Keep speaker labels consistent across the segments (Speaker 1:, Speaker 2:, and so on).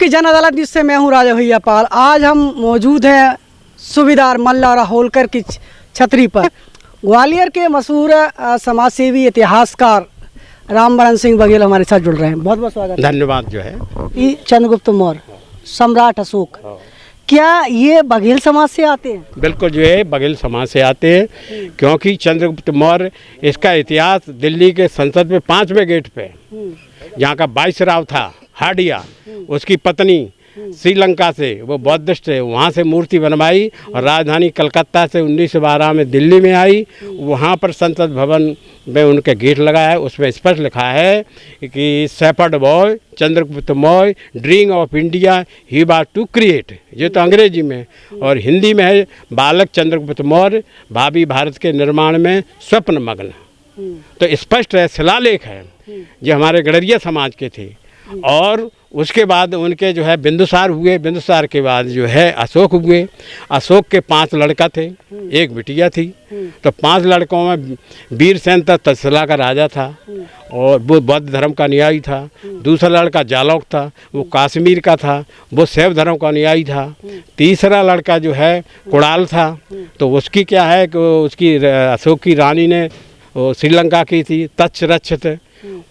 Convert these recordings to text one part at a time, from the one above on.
Speaker 1: UP जन अदालत news से मैं हूं राजा भैया पाल। आज हम मौजूद हैं सूबेदार मल्ला होलकर की छतरी पर। ग्वालियर के मशहूर समाजसेवी इतिहासकार रामबरन सिंह बघेल हमारे साथ जुड़ रहे हैं। बहुत बहुत स्वागत।
Speaker 2: धन्यवाद। जो है
Speaker 1: चंद्रगुप्त मौर्य, सम्राट अशोक, क्या ये बघेल समाज से आते हैं?
Speaker 2: बिल्कुल जो है बघेल समाज से आते हैं, क्योंकि चंद्रगुप्त मौर्य इसका इतिहास दिल्ली के संसद में 5वें गेट पे जहाँ का वाइसराय था हाडिया, उसकी पत्नी श्रीलंका से, वो बौद्धिस्ट है, वहाँ से मूर्ति बनवाई और राजधानी कलकत्ता से 1912 में दिल्ली में आई। वहाँ पर संसद भवन में उनके गेट लगा है, उसमें स्पष्ट लिखा है कि shepherd boy Chandragupta Maurya dream of India he was to create. ये तो अंग्रेजी में, और हिंदी में है बालक चंद्रगुप्त मौर्य भावी भारत के निर्माण में स्वप्न मग्न। तो स्पष्ट है, शिलालेख है, ये हमारे गडरिया समाज के थे। और उसके बाद उनके जो है बिंदुसार हुए, बिंदुसार के बाद जो है अशोक हुए। अशोक के 5 लड़का थे, एक बिटिया थी। तो 5 लड़कों में वीरसेन तक्षशिला का राजा था और वो बौद्ध धर्म का अनुयायी था। दूसरा लड़का जालौक था, वो कश्मीर का था, वो शैव धर्म का अनुयायी था। तीसरा लड़का जो है कुणाल था, तो उसकी क्या है कि उसकी अशोक की रानी ने श्रीलंका की थी, तक्षरक्षित।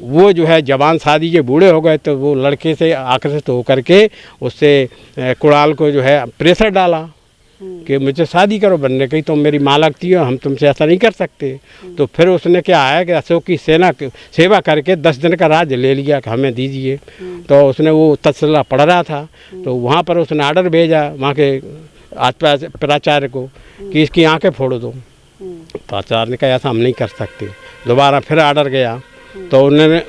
Speaker 2: वो जो है जवान शादी के बूढ़े हो गए, तो वो लड़के से आकर्षित होकर के उससे कुणाल को जो है प्रेशर डाला कि मुझे शादी करो, बनने की तो मेरी माँ लगती है, हम तुमसे ऐसा नहीं कर सकते। तो फिर उसने क्या है कि अशोक की सेवा करके 10 दिन का राज्य ले लिया कि हमें दीजिए। तो उसने वो तक्षशिला पढ़ रहा था, तो वहाँ पर उसने आर्डर भेजा वहाँ के प्राचार्य को कि इसकी आँखें फोड़ दो। तो आचार्य ने कहा ऐसा हम नहीं कर सकते। दोबारा फिर आर्डर गया, तो उन्होंने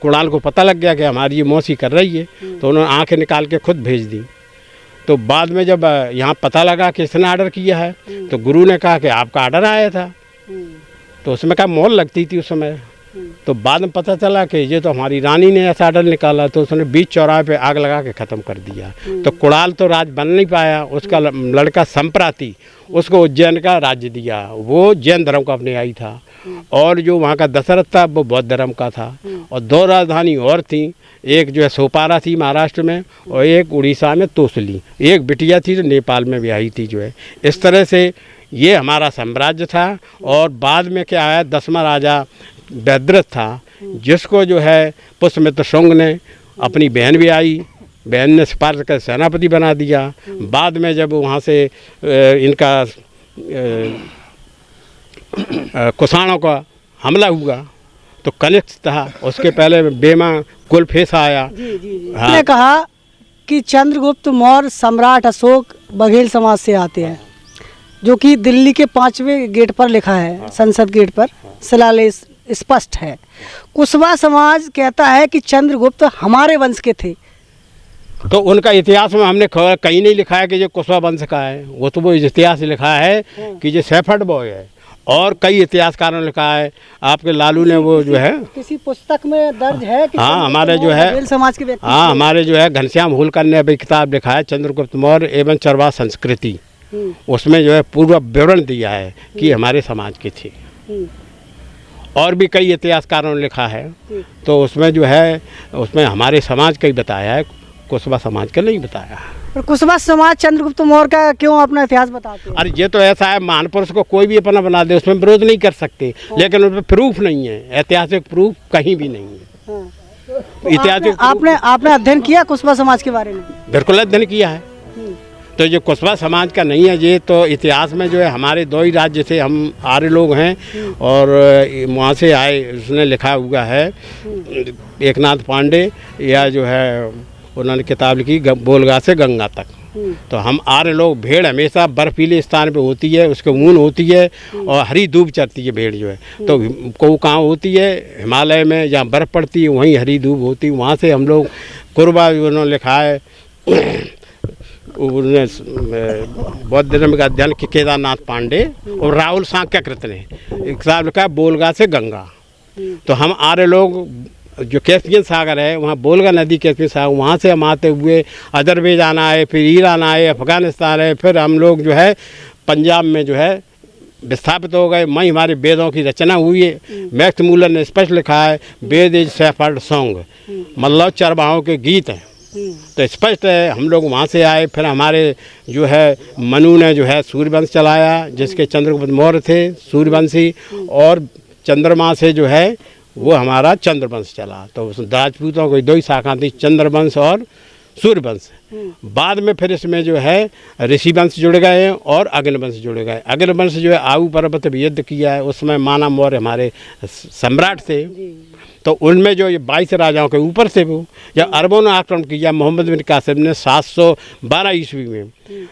Speaker 2: कुणाल को पता लग गया कि हमारी ये मौसी कर रही है, तो उन्होंने आंखें निकाल के खुद भेज दी। तो बाद में जब यहाँ पता लगा कि इसने आर्डर किया है, तो गुरु ने कहा कि आपका आर्डर आया था। तो उसमें क्या मोहर लगती थी उस समय। तो बाद में पता चला कि ये तो हमारी रानी ने ऐसा आर्डर निकाला, तो उसने बीच चौराहे पे आग लगा के ख़त्म कर दिया। तो कुणाल तो राज बन नहीं पाया, उसका लड़का संप्राति उसको उज्जैन का राज्य दिया। वो जैन धर्म का अनुयायी था, और जो वहाँ का दशरथ था वो बौद्ध धर्म का था। और 2 राजधानी और थी, एक जो है सोपारा थी महाराष्ट्र में, और एक उड़ीसा में तोसली। एक बिटिया थी जो नेपाल में ब्याही थी जो है। इस तरह से ये हमारा साम्राज्य था। और बाद में क्या है, 10वां राजा भद्रथ था, जिसको जो है पुष्यमित्र शुंग ने अपनी बहन भी आई, बहन ने सिफारिश कर सेनापति बना दिया। बाद में जब वहाँ से इनका कुषाणों का हमला हुआ, तो कनिष्क था, उसके पहले बेमा कुलफेस आया।
Speaker 1: हाँ। ने कहा कि चंद्रगुप्त मौर्य सम्राट अशोक बघेल समाज से आते हैं, जो कि दिल्ली के 5वें गेट पर लिखा है, संसद गेट पर शिलालेख स्पष्ट है। कुशवा समाज कहता है कि चंद्रगुप्त हमारे वंश के थे।
Speaker 2: तो उनका इतिहास में हमने कहीं नहीं लिखा है कि ये कुशवा वंश का है। वो तो वो इतिहास लिखा है कि ये शेफर्ड बॉय है, और कई इतिहासकारों ने लिखा है। आपके लालू ने वो जो है
Speaker 1: किसी पुस्तक में दर्ज है कि
Speaker 2: हाँ हमारे जो है
Speaker 1: समाज के व्यक्ति,
Speaker 2: हाँ हमारे जो है घनश्याम होलकर ने अभी किताब लिखा है चंद्रगुप्त मौर्य एवं चरवाह संस्कृति, उसमें जो है पूरा विवरण दिया है कि हमारे समाज के थे। और भी कई इतिहासकारों ने लिखा है, तो उसमें जो है उसमें हमारे समाज का ही बताया है, कुशवा समाज का नहीं बताया।
Speaker 1: और कुशवा समाज चंद्रगुप्त मौर्य का क्यों अपना इतिहास बताते हैं?
Speaker 2: अरे ये तो ऐसा है, महान पुरुष को कोई भी अपना बना दे, उसमें विरोध नहीं कर सकते, लेकिन उसमें प्रूफ नहीं है, ऐतिहासिक प्रूफ कहीं भी नहीं है। ऐतिहासिक
Speaker 1: आपने अध्ययन किया कुशवा समाज के बारे में?
Speaker 2: बिल्कुल अध्ययन किया है। तो ये कुशवा समाज का नहीं है, ये तो इतिहास में जो है हमारे 2 ही राज्य से हम आर्य लोग हैं, और वहाँ से आए। उसने लिखा हुआ है एकनाथ पांडे, या जो है उन्होंने किताब लिखी बोलगा से गंगा तक। तो हम आर्य लोग, भेड़ हमेशा बर्फीले स्थान पे होती है, उसके ऊन होती है और हरी दूब चरती है भेड़ जो है। तो को कहाँ होती है, हिमालय में जहाँ बर्फ़ पड़ती है वहीं हरी दूब होती है। वहाँ से हम लोग कुरबा, उन्होंने लिखा है बौद्ध धर्म का अध्ययन केदारनाथ पांडे और राहुल सांख्यकृत ने एक किताब लिखा है बोलगा से गंगा। तो हम आर्य लोग जो कैस्पियन सागर है, वहाँ बोलगा नदी कैस्पियन सागर, वहाँ से हम आते हुए अजरबैजान आए, फिर ईरान आए, अफ़गानिस्तान आए, फिर हम लोग जो है पंजाब में जो है विस्थापित हो गए। वहीं हमारे वेदों की रचना हुई है। मैक्स मूलर ने स्पष्ट लिखा है वेद इज शेफर्ड सॉन्ग, मतलब चरवाहों के गीत हैं। तो स्पष्ट है हम लोग वहाँ से आए। फिर हमारे जो है मनु ने जो है सूर्यवंश चलाया, जिसके चंद्रगुप्त मौर्य थे सूर्यवंशी, और चंद्रमा से जो है वो हमारा चंद्रवंश चला। तो उस राजपूतों की दो ही शाखा थी, चंद्रवंश और सूर्यवंश। बाद में फिर इसमें जो है ऋषिवंश जुड़ गए और अग्निवंश जुड़ गए। अग्निवंश जो है आऊ पर्वत पर युद्ध किया है, उसमें माना मौर्य हमारे सम्राट थे। तो उनमें जो ये 22 राजाओं के ऊपर से वो जब अरबों ने आक्रमण किया मोहम्मद बिन कासिम ने 712 ईस्वी में,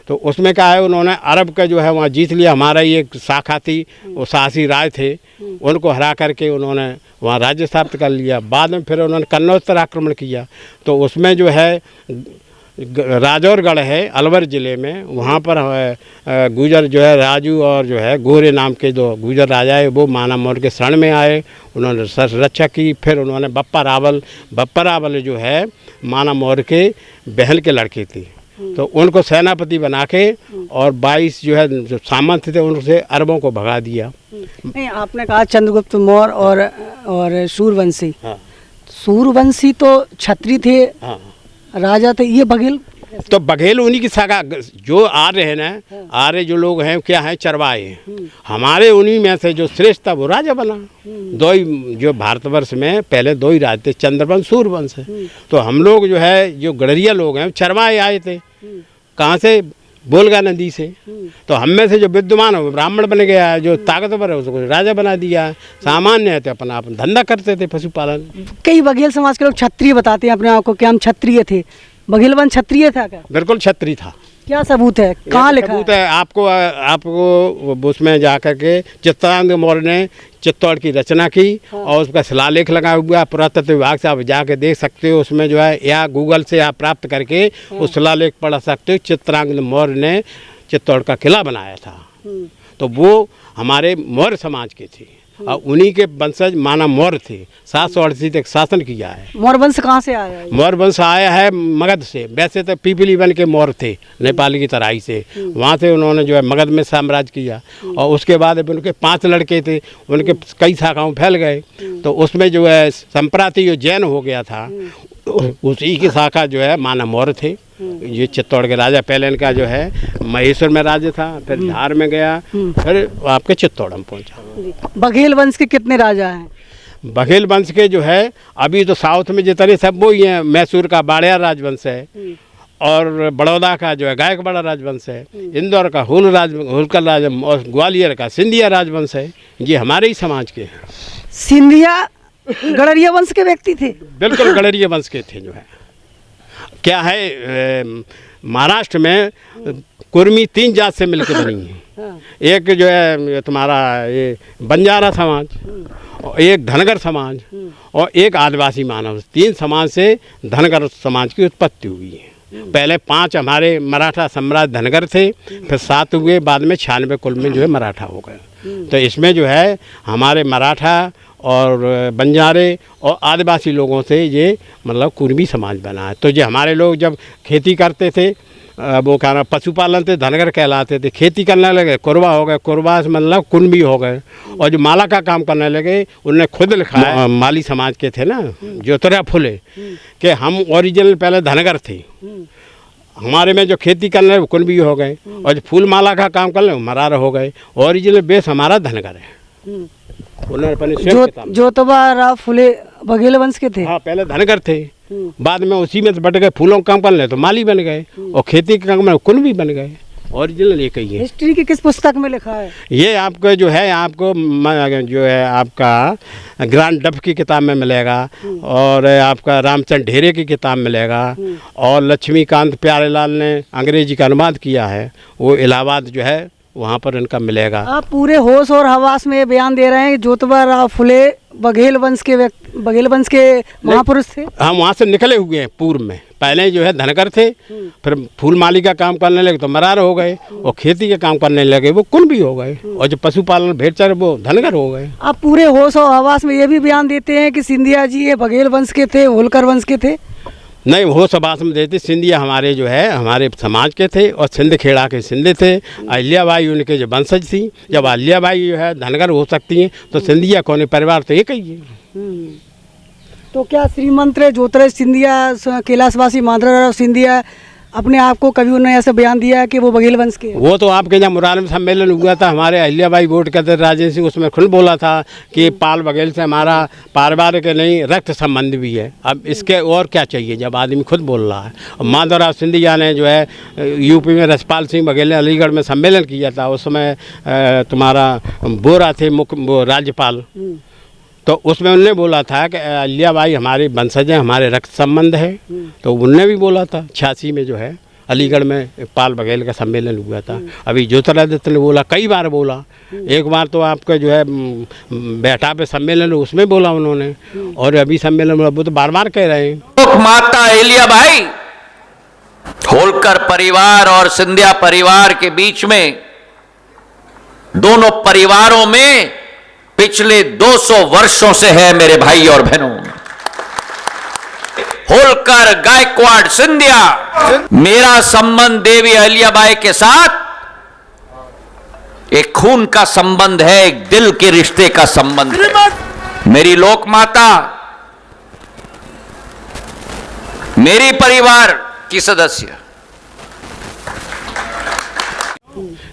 Speaker 2: तो उसमें क्या है उन्होंने अरब का जो है वहाँ जीत लिया। हमारा ही एक शाखा थी, वो साहसी राय थे, उनको हरा करके उन्होंने वहाँ राज्य स्थापित कर लिया। बाद में फिर उन्होंने कन्नौज पर आक्रमण किया, तो उसमें जो है राजौरगढ़ है अलवर ज़िले में, वहाँ पर गुजर जो है राजू और जो है गोरे नाम के दो गुजर राजा है, वो माना मौर्य के शरण में आए, उन्होंने रक्षा की। फिर उन्होंने बप्पा रावल जो है माना मौर्य के बहन के लड़के थे, तो उनको सेनापति बना के और 22 जो है जो सामंत थे उनसे अरबों को भगा दिया।
Speaker 1: नहीं, आपने कहा चंद्रगुप्त मौर्य और सूर्यवंशी।
Speaker 2: हाँ।
Speaker 1: सूर्यवंशी तो क्षत्रिय थे,
Speaker 2: हाँ।
Speaker 1: राजा थे, ये बघेल
Speaker 2: तो बघेल उन्हीं की शाखा जो आर्य है ना, आर्य जो लोग हैं क्या हैं चरवाए, हमारे उन्हीं में से जो श्रेष्ठ था वो राजा बना। दो ही जो भारतवर्ष में पहले दो ही राज थे, चंद्रवंश सूर्यवंश है। तो हम लोग जो है जो गडरिया लोग हैं चरवाए आए थे, कहाँ से, बोलगा नदी से। तो हम में से जो विद्वान है वो ब्राह्मण बन गया, जो ताकतवर है उसको राजा बना दिया। सामान्य है तो अपना धंधा करते थे पशुपालन।
Speaker 1: कई बघेल समाज के लोग क्षत्रिय बताते हैं अपने आप को कि हम क्षत्रिय थे, बघेल वंश क्षत्रिय था क्या?
Speaker 2: बिल्कुल क्षत्रिय था।
Speaker 1: क्या सबूत है, कहाँ लिखा
Speaker 2: सबूत है? आपको उसमें जाकर के चित्तौड़ मौर्य ने चित्तौड़ की रचना की और उसका शिलालेख लगा हुआ, पुरातत्व विभाग से आप जाके देख सकते हो उसमें जो है, या गूगल से आप प्राप्त करके उस शिलालेख पढ़ सकते हो। चित्तौड़ मौर्य ने चित्तौड़ का किला बनाया था, तो वो हमारे मौर्य समाज के थे और उन्हीं के वंशज माना मौर्य थे। 738 तक शासन किया है।
Speaker 1: मौर्य वंश कहाँ से आया है?
Speaker 2: मौर्य वंश आया है मगध से। वैसे तो पीपली बन के मौर्य थे, नेपाल की तराई से, वहाँ से उन्होंने जो है मगध में साम्राज्य किया। और उसके बाद उनके 5 लड़के थे, उनके कई शाखाओं फैल गए, तो उसमें जो है संप्राति जो जैन हो गया था, उसी की शाखा जो है माना मौर्य थे। ये चित्तौड़ के राजा, पहले इनका जो है महेश्वर में राज्य था, फिर धार में गया, फिर आपके चित्तौड़ में पहुंचा।
Speaker 1: बघेल वंश के कितने राजा हैं?
Speaker 2: बघेल वंश के जो है अभी तो साउथ में जितने सब वो ही हैं। मैसूर का बाड़िया राजवंश है, और बड़ौदा का जो है गायकवाड़ राजवंश है, इंदौर का होलकर राज, और ग्वालियर का सिंधिया राजवंश है। ये हमारे ही समाज के हैं।
Speaker 1: सिंधिया गडरिया वंश के व्यक्ति थे?
Speaker 2: बिल्कुल गडरिया वंश के थे। जो है क्या है, महाराष्ट्र में कुर्मी 3 जात से मिलकर बनी है। एक जो है तुम्हारा ये बंजारा समाज, और एक धनगर समाज, और एक आदिवासी मानव। 3 समाज से धनगर समाज की उत्पत्ति हुई है। पहले 5 हमारे मराठा सम्राट धनगर थे, फिर 7 हुए, बाद में 96 कुल में जो है मराठा हो गए। तो इसमें जो है हमारे मराठा और बंजारे और आदिवासी लोगों से ये मतलब कुर्मी समाज बना है। तो जो हमारे लोग जब खेती करते थे, वो क्या ना पशुपालन थे, धनगर कहलाते थे। खेती करने लगे कुरबा हो गए, कुरबा से मतलब कुर्मी हो गए। और जो माला का काम करने लगे उनने खुद लिखा है, माली समाज के थे ना ज्योतिराव फुले, कि हम ओरिजिनल पहले धनगर थे, हमारे में जो खेती करने लगे कुर्मी हो गए, और जो फूल माला का काम करने मरार हो गए। ओरिजिनल बेस हमारा धनगर है।
Speaker 1: ज्योतिबा फुले बघेल वंश के थे?
Speaker 2: हाँ, पहले धनगर थे, बाद में उसी में बट गए, फूलों का काम कर ले तो माली बन गए, और खेती के काम में कुर्मी बन गए। ओरिजिनल एक ही है।
Speaker 1: हिस्ट्री की किस पुस्तक में लिखा है?
Speaker 2: ये आपको जो है आपको जो है आपका ग्रांड डफ की किताब में मिलेगा, और आपका रामचंद्र ढेरे की किताब मिलेगा, और लक्ष्मीकांत प्यारेलाल ने अंग्रेजी का अनुवाद किया है, वो इलाहाबाद जो है वहाँ पर इनका मिलेगा।
Speaker 1: आप पूरे होश और हवास में ये बयान दे रहे हैं कि ज्योतिबा फुले बघेल वंश के महापुरुष थे?
Speaker 2: हम वहाँ से निकले हुए हैं पूर्व में। पहले जो है धनगर थे, फिर फूल माली का काम करने लगे तो मरार हो गए, और खेती के काम करने लगे वो कुर्मी हो गए, और जो पशुपालन भेड़ चर वो धनगर हो गए।
Speaker 1: आप पूरे होश और हवास में ये भी बयान देते हैं कि सिंधिया जी ये बघेल वंश के थे, होलकर वंश के थे?
Speaker 2: नहीं, वो सबास में देते। सिंधिया हमारे जो है हमारे समाज के थे, और सिंध खेड़ा के सिंधे थे। अहिल्याबाई उनके जो वंशज थी। जब अहिल्याबाई जो है धनगर हो सकती हैं तो सिंधिया कौन परिवार तो एक ही है।
Speaker 1: तो क्या श्रीमंत ज्योतिराज सिंधिया, कैलाशवासी माधवराव सिंधिया अपने आप को कभी उन्होंने ऐसा बयान दिया है कि वो बघेल वंश के हैं?
Speaker 2: वो तो आपके जहाँ मुरारम सम्मेलन हुआ था, हमारे अहिल्याबाई वोट करते राजेश सिंह, उसमें खुद बोला था कि पाल बघेल से हमारा पारिवारिक नहीं रक्त संबंध भी है। अब इसके और क्या चाहिए जब आदमी खुद बोल रहा है। और माधवराव सिंधिया ने जो है यूपी में रसपाल सिंह बघेल ने अलीगढ़ में सम्मेलन किया था, उस समय तुम्हारा बोरा थे मुख्य राज्यपाल, तो उसमें उनने बोला था कि अहिल्याबाई हमारे वंशज हैं, हमारे रक्त संबंध है। तो उनने भी बोला था 86 में जो है अलीगढ़ में पाल बघेल का सम्मेलन हुआ था। अभी ज्योतिरादित्य ने बोला, कई बार बोला, एक बार तो आपका जो है बैठा पे सम्मेलन उसमें बोला उन्होंने, और अभी सम्मेलन वो तो बार बार कह रहे हैं।
Speaker 3: लोक माता अहिल्याबाई होलकर परिवार और सिंधिया परिवार के बीच में, दोनों परिवारों में पिछले 200 वर्षों से है मेरे भाई और बहनों। होलकर, गायकवाड़, सिंधिया, मेरा संबंध देवी अहिल्याबाई के साथ एक खून का संबंध है, एक दिल के रिश्ते का संबंध है। मेरी लोक माता मेरी परिवार की सदस्य।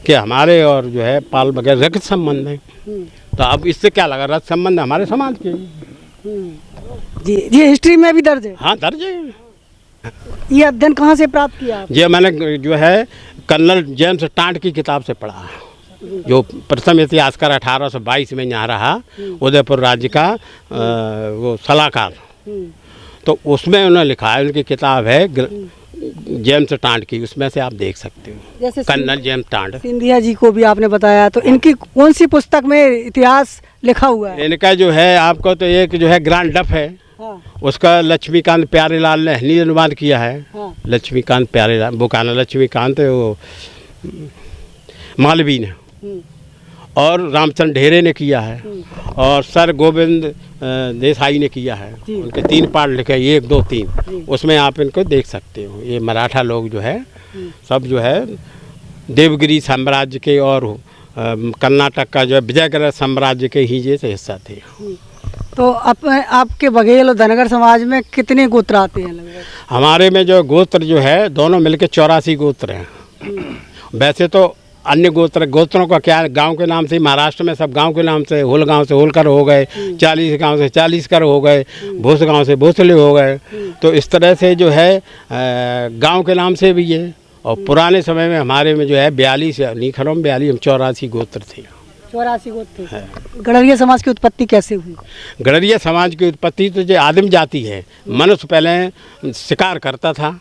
Speaker 2: कि हमारे और जो है पाल बघेल रक्त संबंध है, तो अब इससे क्या लगा, रक्त संबंध हमारे समाज के।
Speaker 1: जी जी, हिस्ट्री में भी दर्ज है?
Speaker 2: हाँ दर्ज है।
Speaker 1: ये अध्ययन कहाँ से प्राप्त किया आप?
Speaker 2: ये मैंने जो है कर्नल जेम्स टांट की किताब से पढ़ा, जो प्रथम इतिहासकार 1822 में यहाँ रहा, उदयपुर राज्य का वो सलाहकार। तो उसमें उन्होंने लिखा है, उनकी किताब है जेम्स टांट की, उसमें से आप देख सकते हो,
Speaker 1: जैसे
Speaker 2: colonel James taunt.
Speaker 1: Scindia ji को भी आपने बताया, तो इनकी कौन सी पुस्तक में इतिहास लिखा हुआ है?
Speaker 2: इनका जो है आपको तो एक जो है ग्रांड डफ है,
Speaker 1: हाँ।
Speaker 2: उसका लक्ष्मीकांत प्यारेलाल ने हिंदी अनुवाद किया है।
Speaker 1: हाँ।
Speaker 2: लक्ष्मीकांत प्यारेलाल, बुकाना लक्ष्मीकांत वो मालवीय ने, और रामचंद्र ढेरे ने किया है, और सर गोविंद देसाई ने किया है। उनके 3 पार्ट लिखे, 1, 2, 3, उसमें आप इनको देख सकते हो। ये मराठा लोग जो है सब जो है देवगिरी साम्राज्य के और कर्नाटक का जो है विजयनगर साम्राज्य के ही जैसे हिस्सा थे।
Speaker 1: तो आपके बघेल और धनगर समाज में कितने गोत्र आते हैं लगभग?
Speaker 2: हमारे में जो गोत्र जो है दोनों मिलके 84 गोत्र हैं। वैसे तो अन्य गोत्रों का क्या है, गांव के नाम से, महाराष्ट्र में सब गांव के नाम से, होल गांव से होलकर हो गए, 40 गांव से 40कर हो गए, भोस गांव से भोसले हो गए। तो इस तरह से जो है गांव के नाम से भी है। और पुराने समय में हमारे में जो है 42 नीखरों में 42 84 गोत्र थे।
Speaker 1: 84 गोत्र। गड़रिया समाज की उत्पत्ति कैसे हुई?
Speaker 2: गड़रिया समाज की उत्पत्ति तो जो आदिम जाति है, मनुष्य पहले शिकार करता था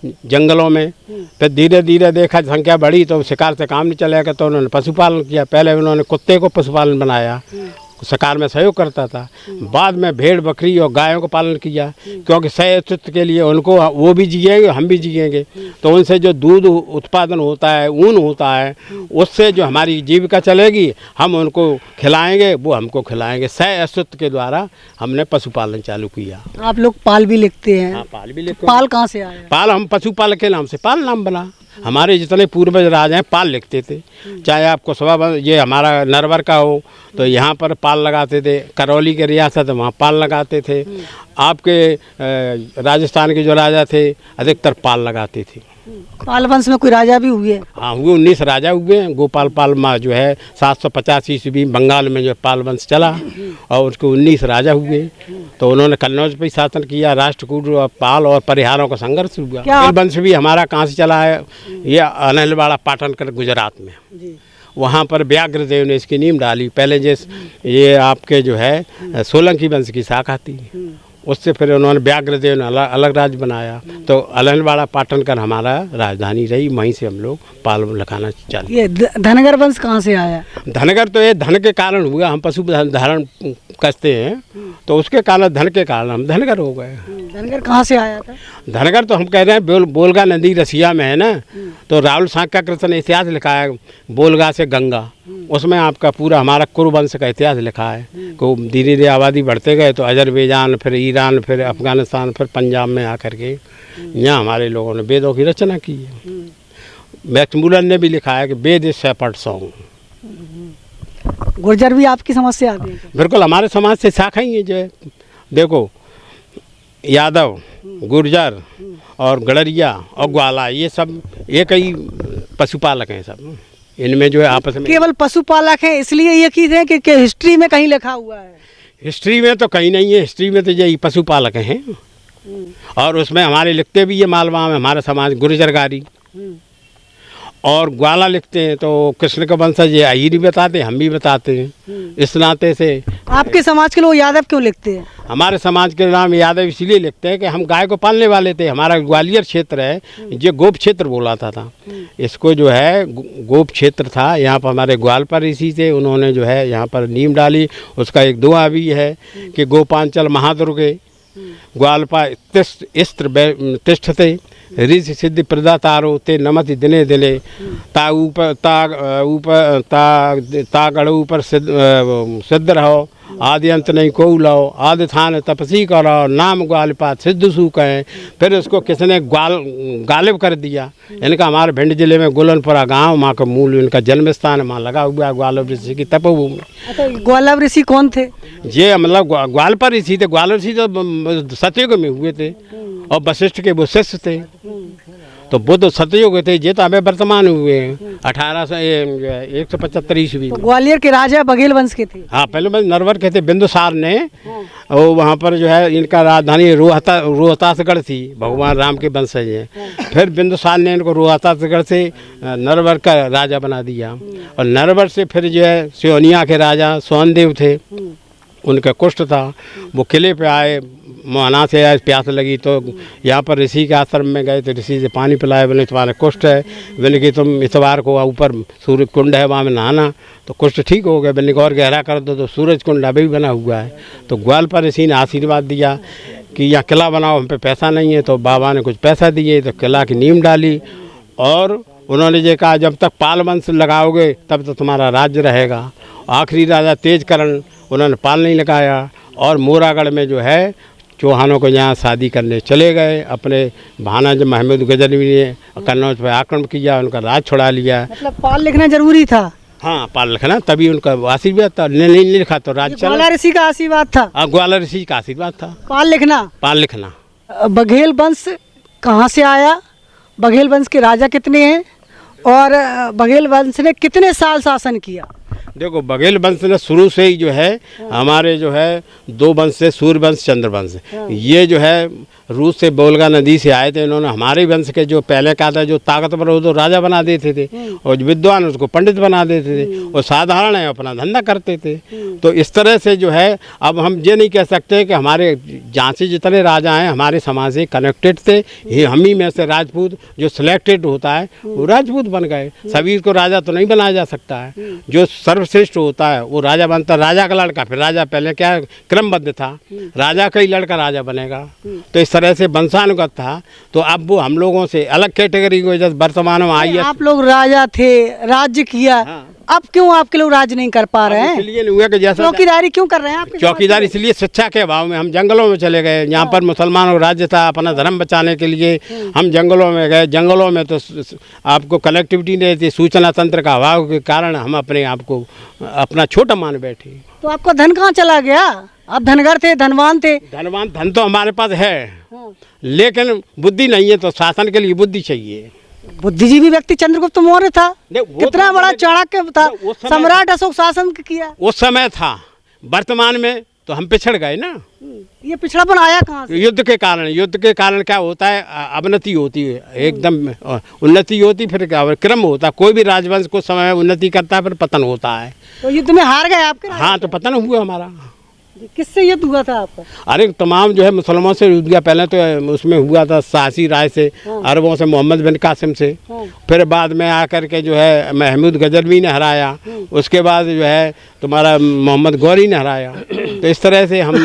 Speaker 2: जंगलों में, फिर धीरे धीरे देखा संख्या बढ़ी तो शिकार से काम नहीं चलेगा, तो उन्होंने पशुपालन किया। पहले उन्होंने कुत्ते को पशुपालन बनाया, शिकार में सहयोग करता था। बाद में भेड़ बकरी और गायों का पालन किया, क्योंकि सह अस्तित्व के लिए उनको, वो भी जिएंगे हम भी जिएंगे, तो उनसे जो दूध उत्पादन होता है, ऊन होता है, उससे जो हमारी जीविका चलेगी, हम उनको खिलाएंगे, वो हमको खिलाएंगे। सह अस्तित्व के द्वारा हमने पशुपालन चालू किया।
Speaker 1: आप लोग पाल भी लिखते हैं?
Speaker 2: हाँ, पाल भी लिखते।
Speaker 1: पाल कहाँ से आया?
Speaker 2: पाल हम पशुपाल के नाम से पाल नाम बना। हमारे जितने पूर्वज राज हैं पाल लिखते थे। चाहे आप कुशवा, ये हमारा नरवर का हो तो यहाँ पर पाल लगाते थे, करौली के रियासत वहाँ पाल लगाते थे। आपके राजस्थान के जो राजा थे अधिकतर पाल लगाते थे।
Speaker 1: पाल वंश में कोई राजा भी हुए?
Speaker 2: हाँ हुए, 19 राजा हुए हैं। गोपाल पाल माँ जो है 785 ईस्वी बंगाल में जो पाल वंश चला, और उसके 19 राजा हुए। तो उन्होंने कन्नौज पर शासन किया, राष्ट्रकूट और पाल और परिहारों का संघर्ष हुआ। पाल वंश भी हमारा कहाँ से चला है, ये अनहलवाड़ा पाटनकर गुजरात में, वहाँ पर व्याघ्रदेव ने इसकी नींव डाली। पहले जैसे ये आपके जो है सोलंकी वंश की शाखा थी, उससे फिर उन्होंने व्याघ्रदेव ने अलग राज्य बनाया। तो अनहलवाड़ा पाटनकर हमारा राजधानी रही, वहीं से हम लोग पाल लगाना चालू।
Speaker 1: ये धनगर वंश कहाँ से आया?
Speaker 2: धनगर तो ये धन के कारण हुआ, हम पशु धारण करते हैं, तो उसके कारण, धन के कारण हम धनगर हो गए।
Speaker 1: धनगर कहाँ से आया था?
Speaker 2: धनगर तो हम कह रहे हैं बोलगा नदी रसिया में है ना, तो राहुल सांका कृष्ण ने इतिहास लिखा है बोलगा से गंगा, उसमें आपका पूरा हमारा कुरुवंश का इतिहास लिखा है। को धीरे धीरे आबादी बढ़ते गए तो अजरबैजान, फिर ईरान, फिर अफगानिस्तान, फिर पंजाब में आकर के यहाँ हमारे लोगों ने वेदों की रचना की है। मैक्समूलन ने भी लिखा है कि वेद इज शेपर्ड सॉन्ग।
Speaker 1: गुर्जर भी आपकी समझ से आते हैं?
Speaker 2: बिल्कुल, हमारे समाज से शाखा ही है। जो है देखो, यादव, गुर्जर और गड़रिया और ग्वाला, ये सब एक ही पशुपालक हैं सब। इनमें जो है आपस में
Speaker 1: केवल पशुपालक हैं इसलिए ये चीज़ है कि हिस्ट्री में कहीं लिखा हुआ है?
Speaker 2: हिस्ट्री में तो कहीं नहीं है, हिस्ट्री में तो यही पशुपालक हैं। और उसमें हमारे लिखते भी ये मालवा में हमारा समाज गुर्जरगारी और ग्वाला लिखते हैं, तो कृष्ण का वंशज ये अहीर भी बताते हैं, हम भी बताते हैं। इस नाते से
Speaker 1: आपके समाज के लोग यादव क्यों लिखते हैं?
Speaker 2: हमारे समाज के नाम यादव इसलिए लिखते हैं कि हम गाय को पालने वाले थे। हमारा ग्वालियर क्षेत्र है, ये गोप क्षेत्र बोलाता था। इसको जो है गोप क्षेत्र था। यहाँ पर हमारे ग्वालपर ऋषि थे, उन्होंने जो है यहाँ पर नीम डाली। उसका एक दुआ भी है कि गोपांचल महादुर्गे ग्वालपा तिष्ठते ऋषि सिद्धि प्रदातारो ते नमति दिने दिले ता ऊपर ऊपर सिद्ध रहो आदि अंत नहीं को लाओ आदि थान तपसी करो नाम ग्वालपा सिद्ध सू कहें। फिर उसको किसने गालिब कर दिया। इनका हमारे भिंड जिले में गुलनपुरा गांव, माँ का मूल इनका जन्म स्थान, माँ लगा हुआ ग्वालव ऋषि की तपोभूमि।
Speaker 1: तो ग्वालव ऋषि कौन थे?
Speaker 2: ये मतलब ग्वालपर ऋषि थे। ग्वालव ऋषि तो सतयुग में हुए थे और वशिष्ठ के वो शिष्य थे। तो बुद्ध सतयुग थे, ये तो हमें वर्तमान हुए हैं 175 ईस्वी में।
Speaker 1: ग्वालियर के राजा बघेल वंश के थे।
Speaker 2: हाँ, पहले नरवर के थे। बिंदुसार ने और वहाँ पर जो है इनका राजधानी रोहतासगढ़ थी, भगवान राम के वंशज हैं। फिर बिंदुसार ने इनको रोहतासगढ़ से नरवर का राजा बना दिया और नरवर से फिर जो है सियोनिया के राजा सोहनदेव थे, उनका कुष्ठ था। वो किले पे आए, मोहना से आए, प्यास लगी तो यहाँ पर ऋषि के आश्रम में गए तो ऋषि से पानी पिलाए। बोले तुम्हारा कुष्ठ है, बोले कि तुम इतवार को ऊपर सूरज कुंड है वहाँ में नहाना, तो कुष्ठ ठीक हो गया। बोले और गहरा कर दो, तो सूरज कुंड अभी भी बना हुआ है। तो ग्वालपर ऋषि ने आशीर्वाद दिया कि यहाँ किला बनाओ, हम पे पैसा नहीं है। तो बाबा ने कुछ पैसा दिए तो किला की नींव डाली और उन्होंने ये कहा जब तक पाल वंश लगाओगे तब तो तुम्हारा राज्य रहेगा। आखिरी राजा तेजकरण, उन्होंने पाल नहीं लगाया और मोरागढ़ में जो है चौहानों को यहाँ शादी करने चले गए। अपने भानाज महमूद गजनवी ने कन्नौज पर आक्रमण किया, उनका राज छुड़ा लिया।
Speaker 1: मतलब पाल लिखना जरूरी था?
Speaker 2: हाँ, पाल लिखना, तभी उनका आशीर्वाद था। नहीं लिखा तो राज चला।
Speaker 1: ग्वाला ऋषि का आशीर्वाद था?
Speaker 2: हाँ, ग्वाला ऋषि का आशीर्वाद था।
Speaker 1: पाल लिखना। बघेल वंश कहाँ से आया? बघेल वंश के राजा कितने हैं और बघेल वंश ने कितने साल शासन किया?
Speaker 2: देखो, बघेल वंश ने शुरू से ही जो है हमारे जो है दो वंश से, सूर्य वंश, चंद्र वंश, ये जो है रूस से बोलगा नदी से आए थे। इन्होंने हमारे वंश के जो पहले का था जो ताकतवर हो तो राजा बना देते थे और विद्वान उसको पंडित बना देते थे और साधारण है अपना धंधा करते थे। तो इस तरह से जो है अब हम ये नहीं कह सकते कि हमारे जहाँ से जितने राजा हैं हमारे समाज से कनेक्टेड थे। हम ही में से राजपूत जो सिलेक्टेड होता है वो राजपूत बन गए। सभी को राजा तो नहीं बनाया जा सकता है। जो सर्वश्रेष्ठ होता है वो राजा बनता है। राजा का लड़का, फिर राजा पहले क्या क्रमबद्ध था, राजा का ही लड़का राजा बनेगा। तो इस तरह से वंशानुगत था। तो अब वो हम लोगों से अलग कैटेगरी को जैसे वर्तमान में आई है।
Speaker 1: आप लोग राजा थे, राज्य किया, अब क्यों आपके लोग राज नहीं कर पा रहे हैं?
Speaker 2: इसलिए नहीं हुआ कि जैसा
Speaker 1: चौकीदारी क्यों कर रहे हैं आपके?
Speaker 2: चौकीदारी इसलिए शिक्षा के अभाव में हम जंगलों में चले गए। यहाँ पर मुसलमानों का राज्य था, अपना धर्म बचाने के लिए हम जंगलों में गए। जंगलों में तो आपको कनेक्टिविटी नहीं थी, सूचना तंत्र का अभाव के कारण हम अपने आप को अपना छोटा मान बैठे।
Speaker 1: तो आपका धन कहाँ चला गया? आप धनगर थे, धनवान थे।
Speaker 2: धन तो हमारे पास है लेकिन बुद्धि नहीं है। तो शासन के लिए बुद्धि चाहिए।
Speaker 1: बुद्धिजीवी व्यक्ति चंद्रगुप्त मौर्य था, कितना बड़ा चाणक्य था, सम्राट अशोक शासन किया।
Speaker 2: उस समय था, वर्तमान में तो हम पिछड़ गए ना।
Speaker 1: ये पिछड़ापन आया कहाँ से?
Speaker 2: युद्ध के कारण। युद्ध के कारण क्या होता है, अवनति होती है, एकदम उन्नति होती, फिर क्या क्रम होता है। कोई भी राजवंश को समय में उन्नति करता है फिर पतन होता है।
Speaker 1: तो युद्ध में हार गए आपके?
Speaker 2: हाँ, तो पतन हुआ हमारा।
Speaker 1: किससे युद्ध हुआ था आपका?
Speaker 2: अरे तमाम जो है मुसलमानों से युद्ध किया। पहले तो उसमें हुआ था साहसी राय से, अरबों से मोहम्मद बिन कासिम से। फिर बाद में आकर के जो है महमूद गजनवी ने हराया। उसके बाद जो है तुम्हारा मोहम्मद गौरी ने हराया। तो इस तरह से हम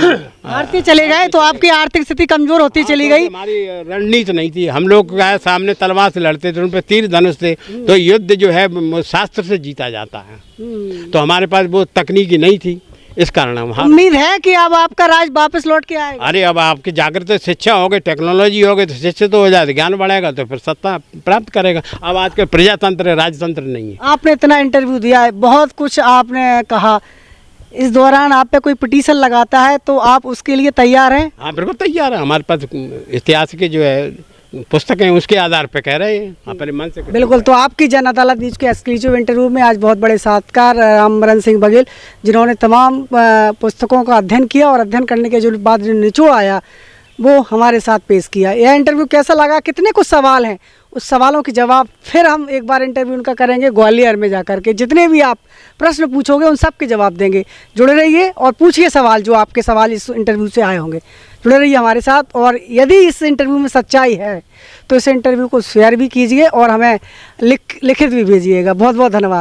Speaker 1: हारते चले गए। तो आपकी आर्थिक स्थिति कमजोर होती चली गई।
Speaker 2: हमारी रणनीति नहीं थी। हम लोग क्या सामने तलवार से लड़ते थे, उन पर तीर धनुष थे। तो युद्ध जो है शास्त्र से जीता जाता है। तो हमारे पास वो तकनीकी नहीं थी, इस कारण हम
Speaker 1: उम्मीद है कि अब आपका राज वापस लौट के आएगा।
Speaker 2: अरे अब आपकी जागृत शिक्षा हो गई, टेक्नोलॉजी हो गई तो शिक्षित तो हो जाए, ज्ञान बढ़ेगा तो फिर सत्ता प्राप्त करेगा। अब आज के प्रजातंत्र है, राजतंत्र नहीं है।
Speaker 1: आपने इतना इंटरव्यू दिया है, बहुत कुछ आपने कहा, इस दौरान आप पे कोई पिटीशन लगाता है तो आप उसके लिए तैयार हैं?
Speaker 2: हाँ बिल्कुल तैयार है, हमारे पास इतिहास के जो है पुस्तकें उसके आधार पे कह रहे हैं अपने मन से।
Speaker 1: बिल्कुल। तो आपकी जन अदालत न्यूज के एक्सक्लूसिव इंटरव्यू में आज बहुत बड़े साथकार रामबरन सिंह बघेल, जिन्होंने तमाम पुस्तकों का अध्ययन किया और अध्ययन करने के जो बाद जो निचोड़ आया वो हमारे साथ पेश किया। यह इंटरव्यू कैसा लगा, कितने कुछ सवाल हैं, उस सवालों के जवाब फिर हम एक बार इंटरव्यू उनका करेंगे ग्वालियर में जाकर के। जितने भी आप प्रश्न पूछोगे उन सब के जवाब देंगे। जुड़े रहिए और पूछिए सवाल, जो आपके सवाल इस इंटरव्यू से आए होंगे। जुड़े रहिए हमारे साथ, और यदि इस इंटरव्यू में सच्चाई है तो इस इंटरव्यू को शेयर भी कीजिए और हमें लिखित भी भेजिएगा। बहुत बहुत धन्यवाद।